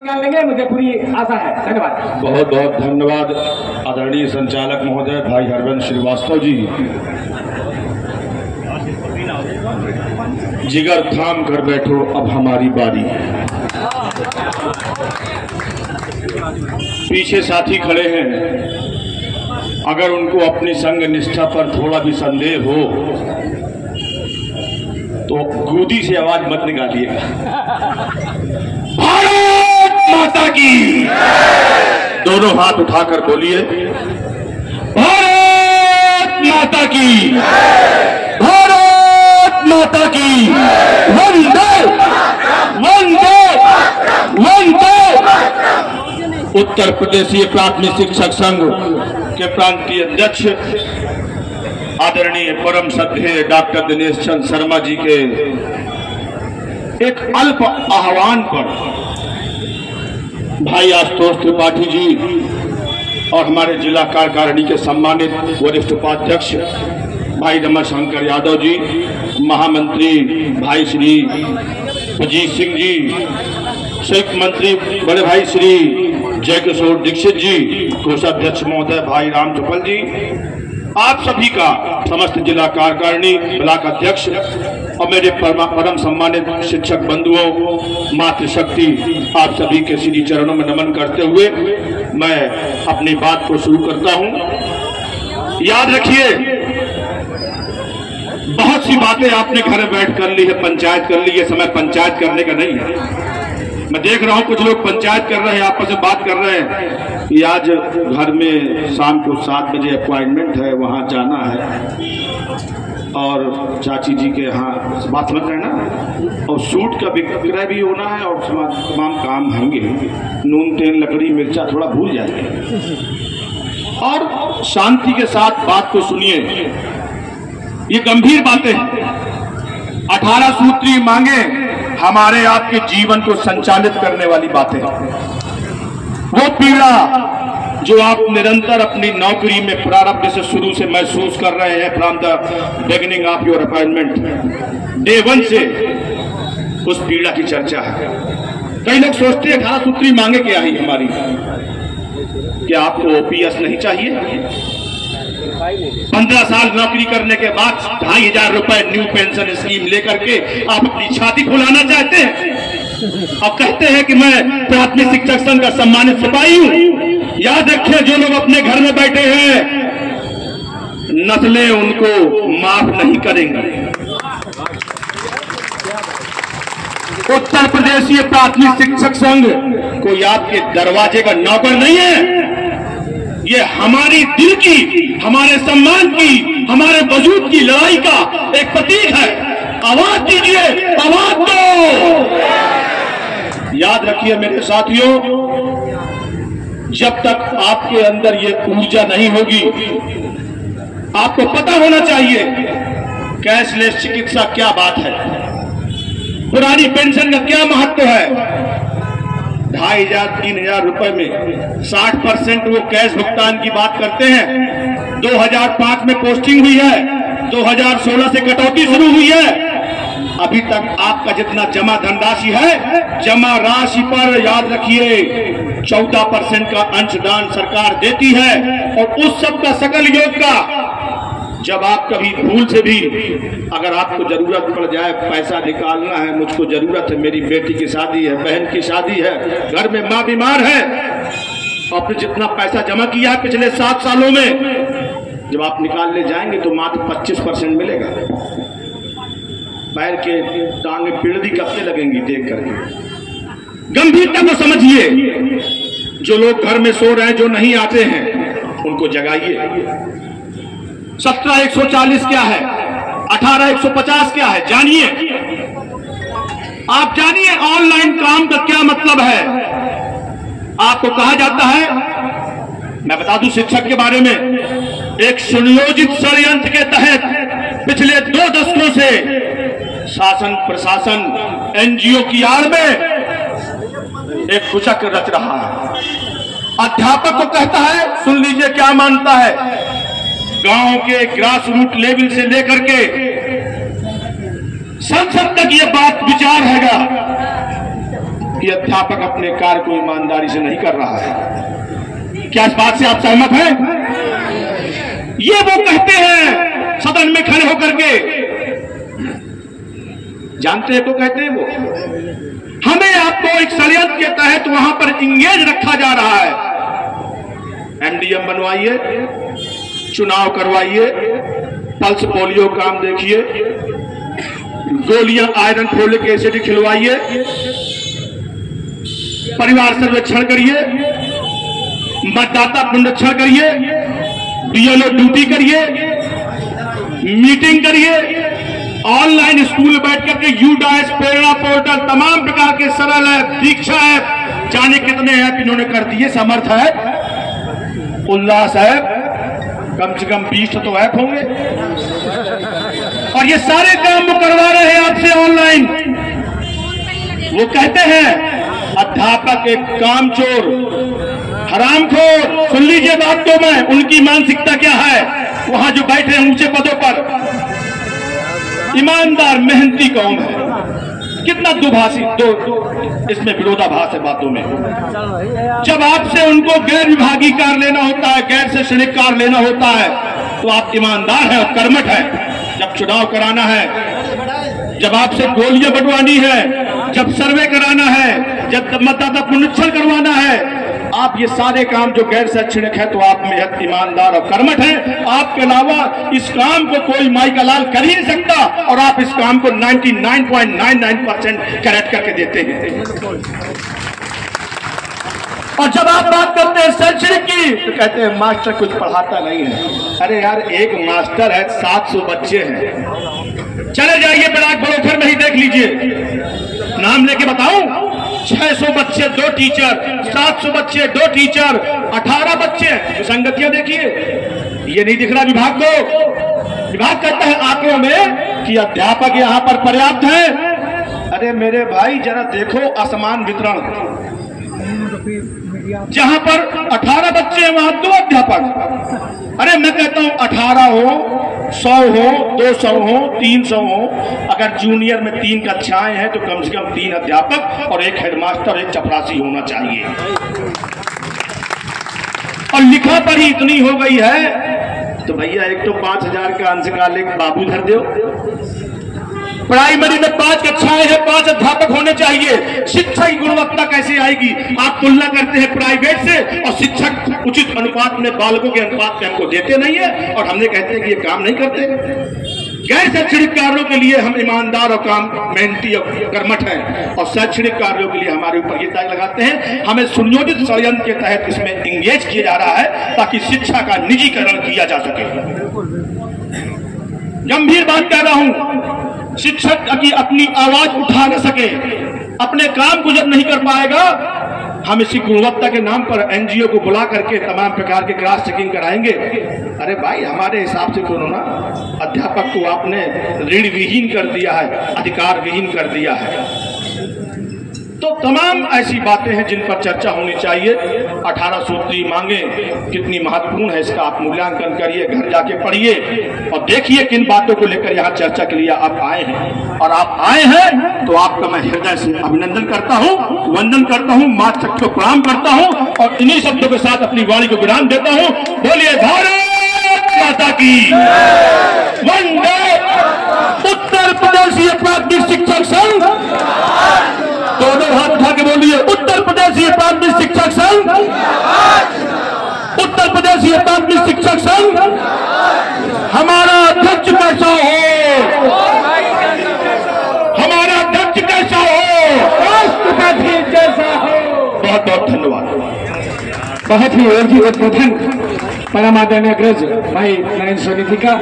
लेंगे, मुझे पूरी आशा है। धन्यवाद। बहुत बहुत धन्यवाद आदरणीय संचालक महोदय भाई हरवंश श्रीवास्तव जी। जिगर थाम कर बैठो, अब हमारी बारी। पीछे साथी खड़े हैं, अगर उनको अपनी संग निष्ठा पर थोड़ा भी संदेह हो तो गूदी से आवाज मत निकालिएगा। भारत माता की, दोनों हाथ उठाकर बोलिए, भारत माता की, भारत माता की, वंदे वंदे वंदे। उत्तर प्रदेशीय प्राथमिक शिक्षक संघ के प्रांतीय अध्यक्ष आदरणीय परम श्रद्धेय डॉक्टर दिनेश चंद्र शर्मा जी के एक अल्प आह्वान पर भाई आशुतोष त्रिपाठी जी और हमारे जिला कार्यकारिणी के सम्मानित वरिष्ठ उपाध्यक्ष भाई रमाशंकर यादव जी, महामंत्री भाई श्री अजीत सिंह जी, संयुक्त मंत्री बड़े भाई श्री जयकिशोर दीक्षित जी, कोषाध्यक्ष महोदय भाई राम चुफल जी, आप सभी का, समस्त जिला कार्यकारिणी, ब्लॉक अध्यक्ष और मेरे परम सम्मानित शिक्षक बंधुओं, मातृशक्ति, आप सभी के श्री चरणों में नमन करते हुए मैं अपनी बात को शुरू करता हूं। याद रखिए, बहुत सी बातें आपने घर में बैठ कर ली है, पंचायत कर ली है, समय पंचायत करने का नहीं है। मैं देख रहा हूं कुछ लोग पंचायत कर रहे हैं, आपस में बात कर रहे हैं कि आज घर में शाम को 7 बजे अपॉइंटमेंट है, वहां जाना है और चाची जी के यहाँ बात समझ रहे हैं ना, और सूट का विक्रय भी होना है और तमाम काम होंगे, नून तेल लकड़ी मिर्चा थोड़ा भूल जाएंगे। और शांति के साथ बात को सुनिए, ये गंभीर बातें हैं। 18 सूत्री मांगे हमारे आपके जीवन को संचालित करने वाली बातें। वो पीड़ा जो आप निरंतर अपनी नौकरी में प्रारंभ से शुरू से महसूस कर रहे हैं, from the beginning of your appointment, day 1 से उस पीड़ा की चर्चा है। कई लोग सोचते हैं 18 सूत्री मांगे क्या है हमारी, क्या आपको ओपीएस नहीं चाहिए? 15 साल नौकरी करने के बाद 2,500 रुपए न्यू पेंशन स्कीम लेकर के आप अपनी छाती फुलाना चाहते हैं और कहते हैं कि मैं प्राथमिक शिक्षक संघ का सम्मानित सिपाही हूं। याद रखिए, जो लोग अपने घर में बैठे हैं, नस्लें उनको माफ नहीं करेंगी। उत्तर प्रदेशीय प्राथमिक शिक्षक संघ कोई आपके दरवाजे का नौकर नहीं है। ये हमारी दिल की, हमारे सम्मान की, हमारे वजूद की लड़ाई का एक प्रतीक है। आवाज दीजिए, आवाज दो। याद रखिए मेरे साथियों, जब तक आपके अंदर ये ऊर्जा नहीं होगी, आपको पता होना चाहिए कैशलेस चिकित्सा क्या बात है, पुरानी पेंशन का क्या महत्व है। 2,500-3,000 रुपए में 60% वो कैश भुगतान की बात करते हैं। 2005 में पोस्टिंग हुई है, 2016 से कटौती शुरू हुई है। अभी तक आपका जितना जमा धनराशि है, जमा राशि पर याद रखिए 14% का अंशदान सरकार देती है। और उस सब का सकल योग का, जब आप कभी भूल से भी, अगर आपको जरूरत पड़ जाए, पैसा निकालना है, मुझको जरूरत है, मेरी बेटी की शादी है, बहन की शादी है, घर में माँ बीमार है, आपने जितना पैसा जमा किया है पिछले 7 सालों में, जब आप निकालने जाएंगे तो मात्र 25% मिलेगा। पैर के टांगे पीढ़ी कब लगेंगी देख करके। गंभीरता को समझिए। जो लोग घर में सो रहे हैं, जो नहीं आते हैं, उनको जगाइए। 17,140 क्या है, 18,150 क्या है, जानिए। आप जानिए ऑनलाइन काम का क्या मतलब है। आपको कहा जाता है, मैं बता दूं शिक्षक के बारे में, एक सुनियोजित षड्यंत्र के तहत पिछले 2 दशकों से शासन प्रशासन एनजीओ की आड़ में एक कुचक्र रच रहा है। अध्यापक को कहता है, सुन लीजिए क्या मानता है, गांव के ग्रास रूट लेवल से लेकर के संसद तक ये बात विचार हैगा कि अध्यापक अपने कार्य को ईमानदारी से नहीं कर रहा है। क्या इस बात से आप सहमत हैं? ये वो कहते हैं सदन में खड़े होकर के, जानते हैं को कहते हैं वो, हमें आपको एक षड्यंत्र के तहत वहां पर इंगेज रखा जा रहा है। एमडीएम बनवाइए, चुनाव करवाइए, पल्स पोलियो काम देखिए, गोलियां आयरन फोलिक एसिड खिलवाइए, परिवार सर्वेक्षण करिए, मतदाता पुनरीक्षण करिए, बीएलओ ड्यूटी करिए, मीटिंग करिए, ऑनलाइन स्कूल बैठ करके यूडाइस, प्रेरणा पोर्टल, तमाम प्रकार के सरल ऐप, दीक्षा ऐप, जाने कितने ऐप इन्होंने कर दिए, समर्थ ऐप, उल्लास ऐप, कम से कम 20 तो ऐप होंगे, और ये सारे काम वो करवा रहे हैं आपसे ऑनलाइन। वो कहते हैं अध्यापक एक कामचोर, हरामखोर। सुन लीजिए बात तो मैं, उनकी मानसिकता क्या है। वहां जो बैठे हैं ऊंचे पदों पर, ईमानदार मेहनती कौम है, कितना दुभाषी इसमें विरोधाभास है बातों में। जब आपसे उनको गैर विभागीय कार्य लेना होता है, गैर शैक्षणिक कार्य लेना होता है, तो आप ईमानदार हैं और कर्मठ हैं। जब चुनाव कराना है, जब आपसे गोलियां बंटवानी है, जब सर्वे कराना है, जब मतदाता पुनरीक्षण करवाना है, आप ये सारे काम जो गैर शैक्षणिक है, तो आप बेहद ईमानदार और कर्मठ हैं। आपके अलावा इस काम को कोई माई का लाल कर ही नहीं सकता, और आप इस काम को 99.99% करेक्ट करके देते हैं। और जब आप बात करते हैं शैक्षणिक की, तो कहते हैं मास्टर कुछ पढ़ाता नहीं है। अरे यार, एक मास्टर है, 700 बच्चे हैं। चले जाइए ब्लॉक बड़ोखर में ही देख लीजिए, नाम लेके बताऊं, 600 बच्चे 2 टीचर, 700 बच्चे 2 टीचर, 18 बच्चे। तो संगतियां देखिए, ये नहीं दिख रहा विभाग को। विभाग कहता है आंकड़ों में कि अध्यापक यहां पर पर्याप्त है। अरे मेरे भाई, जरा देखो असमान वितरण। जहां पर 18 बच्चे हैं वहां 2 अध्यापक। अरे मैं कहता हूं 18 हो, 100 हो, 200 हो, 300 हो, अगर जूनियर में 3 कक्षाएं हैं तो कम से कम 3 अध्यापक और 1 हेडमास्टर, 1 चपरासी होना चाहिए। और लिखा पढ़ी इतनी हो गई है तो भैया एक तो 5000 का अंशकाल एक बाबू धर दो। प्राइमरी में 5 कक्षाएं हैं, 5 अध्यापक होने चाहिए। शिक्षा की गुणवत्ता कैसे आएगी? आप तुलना करते हैं प्राइवेट से, और शिक्षक उचित अनुपात में, बालकों के अनुपात में हमको देते नहीं है, और हमने कहते हैं कि ये काम नहीं करते। गैर शैक्षणिक कार्यों के लिए हम ईमानदार और काम मेहनती और कर्मठ हैं, और शैक्षणिक कार्यों के लिए हमारे ऊपर ये दाग लगाते हैं। हमें सुनियोजित षड्यंत्र के तहत इसमें इंगेज किया जा रहा है ताकि शिक्षा का निजीकरण किया जा सके। गंभीर बात कह रहा हूं, शिक्षक की अपनी आवाज उठा न सके, अपने काम को जब नहीं कर पाएगा, हम इसी गुणवत्ता के नाम पर एनजीओ को बुला करके तमाम प्रकार के क्रॉस चेकिंग कराएंगे। अरे भाई, हमारे हिसाब से करो ना, अध्यापक को आपने ऋण विहीन कर दिया है, अधिकार विहीन कर दिया है। तो तमाम ऐसी बातें हैं जिन पर चर्चा होनी चाहिए। 18 सूत्री मांगे कितनी महत्वपूर्ण है, इसका आप मूल्यांकन करिए, घर जाके पढ़िए और देखिए किन बातों को लेकर यहाँ चर्चा के लिए आप आए हैं। और आप आए हैं तो आपका मैं हृदय से अभिनंदन करता हूँ, वंदन करता हूँ, मात को प्रणाम करता हूँ, और इन्हीं शब्दों के साथ अपनी वाणी को विराम देता हूँ। बोलिए भारत माता की वंदे। उत्तर प्रदेशीय प्राथमिक शिक्षक संघ, दोनों हाथ उठा के बोलिए, उत्तर प्रदेशीय प्राथमिक शिक्षक संघ, उत्तर प्रदेशीय प्राथमिक शिक्षक संघ। हमारा अध्यक्ष कैसा हो, हमारा अध्यक्ष कैसा हो, राष्ट्रपति जैसा हो। बहुत बहुत धन्यवाद। बहुत ही उद्बोधन परम आदरणीय अग्रज भाई नरेंद्र सोनी जी का।